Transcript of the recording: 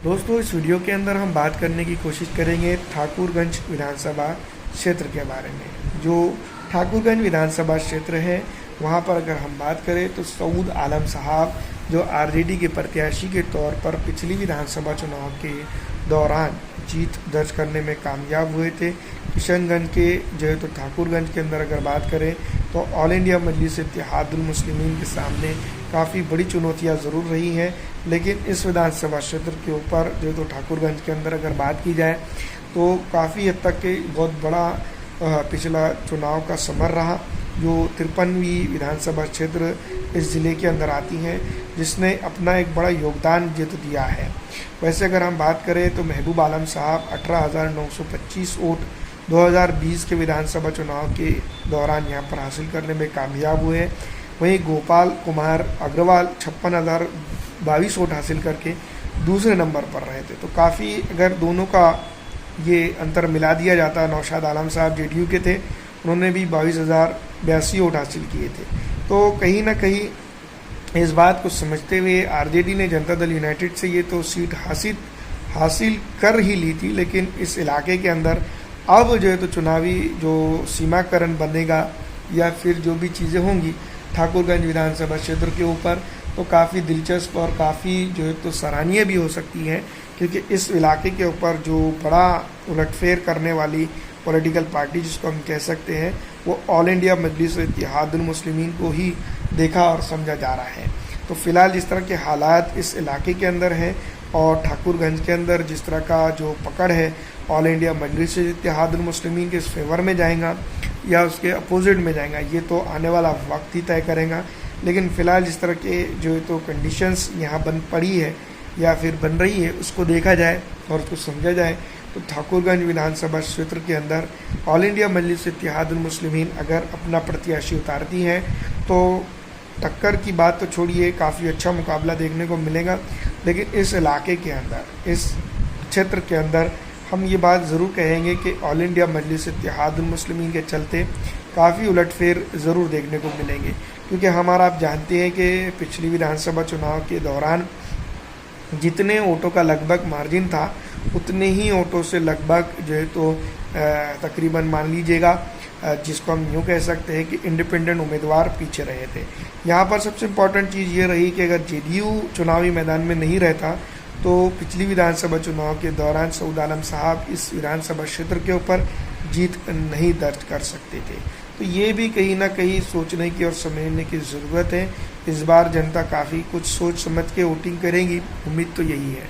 दोस्तों, इस वीडियो के अंदर हम बात करने की कोशिश करेंगे ठाकुरगंज विधानसभा क्षेत्र के बारे में। जो ठाकुरगंज विधानसभा क्षेत्र है, वहाँ पर अगर हम बात करें तो सऊद आलम साहब जो आरजेडी के प्रत्याशी के तौर पर पिछली विधानसभा चुनाव के दौरान जीत दर्ज करने में कामयाब हुए थे। किशनगंज के जो है तो ठाकुरगंज के अंदर अगर बात करें तो ऑल इंडिया मजलिस इत्तेहादुल मुस्लिमीन के सामने काफ़ी बड़ी चुनौतियां ज़रूर रही हैं, लेकिन इस विधानसभा क्षेत्र के ऊपर जो तो ठाकुरगंज के अंदर अगर बात की जाए तो काफ़ी हद तक के बहुत बड़ा पिछला चुनाव का समर रहा। जो 53वीं विधानसभा क्षेत्र इस ज़िले के अंदर आती हैं, जिसने अपना एक बड़ा योगदान जीत दिया है। वैसे अगर हम बात करें तो महबूब आलम साहब 18,925 वोट 2020 के विधानसभा चुनाव के दौरान यहाँ पर हासिल करने में कामयाब हुए। वहीं गोपाल कुमार अग्रवाल 56,022 वोट हासिल करके दूसरे नंबर पर रहे थे। तो काफ़ी अगर दोनों का ये अंतर मिला दिया जाता, नौशाद आलम साहब जेडीयू के थे, उन्होंने भी 22,082 वोट हासिल किए थे। तो कहीं ना कहीं इस बात को समझते हुए आरजेडी ने जनता दल यूनाइटेड से ये तो सीट हासिल कर ही ली थी, लेकिन इस इलाके के अंदर अब जो है तो चुनावी जो सीमाकरण बनेगा या फिर जो भी चीज़ें होंगी ठाकुरगंज विधानसभा क्षेत्र के ऊपर, तो काफ़ी दिलचस्प और काफ़ी जो है तो सराहनीय भी हो सकती है, क्योंकि इस इलाके के ऊपर जो बड़ा उलटफेर करने वाली पॉलिटिकल पार्टी जिसको हम कह सकते हैं, वो ऑल इंडिया मजलिस इत्तेहादुल मुस्लिमीन को ही देखा और समझा जा रहा है। तो फिलहाल जिस तरह के हालात इस इलाके के अंदर हैं और ठाकुरगंज के अंदर जिस तरह का जो पकड़ है, ऑल इंडिया मजलिस इत्तेहादुल मुस्लिमीन के फेवर में जाएगा या उसके अपोजिट में जाएगा, ये तो आने वाला वक्त ही तय करेगा। लेकिन फ़िलहाल जिस तरह के जो तो कंडीशंस यहाँ बन पड़ी है या फिर बन रही है, उसको देखा जाए और उसको समझा जाए तो ठाकुरगंज विधानसभा क्षेत्र के अंदर ऑल इंडिया मजलिस इत्तेहादुल मुस्लिमीन अगर अपना प्रत्याशी उतारती है तो टक्कर की बात तो छोड़िए, काफ़ी अच्छा मुकाबला देखने को मिलेगा। लेकिन इस इलाके के अंदर, इस क्षेत्र के अंदर हम ये बात ज़रूर कहेंगे कि ऑल इंडिया मजलिस इत्तेहादुल मुस्लिमीन के चलते काफ़ी उलटफेर ज़रूर देखने को मिलेंगे, क्योंकि हमारा आप जानते हैं कि पिछली विधानसभा चुनाव के दौरान जितने वोटों का लगभग मार्जिन था, उतने ही वोटों से लगभग जो है तो तकरीबन मान लीजिएगा जिसको हम यूँ कह सकते हैं कि इंडिपेंडेंट उम्मीदवार पीछे रहे थे। यहाँ पर सबसे इम्पॉर्टेंट चीज़ ये रही कि अगर जेडीयू चुनावी मैदान में नहीं रहता तो पिछली विधानसभा चुनाव के दौरान सऊद आलम साहब इस विधानसभा क्षेत्र के ऊपर जीत नहीं दर्ज कर सकते थे। तो ये भी कहीं ना कहीं सोचने की और समझने की ज़रूरत है। इस बार जनता काफ़ी कुछ सोच समझ के वोटिंग करेगी, उम्मीद तो यही है।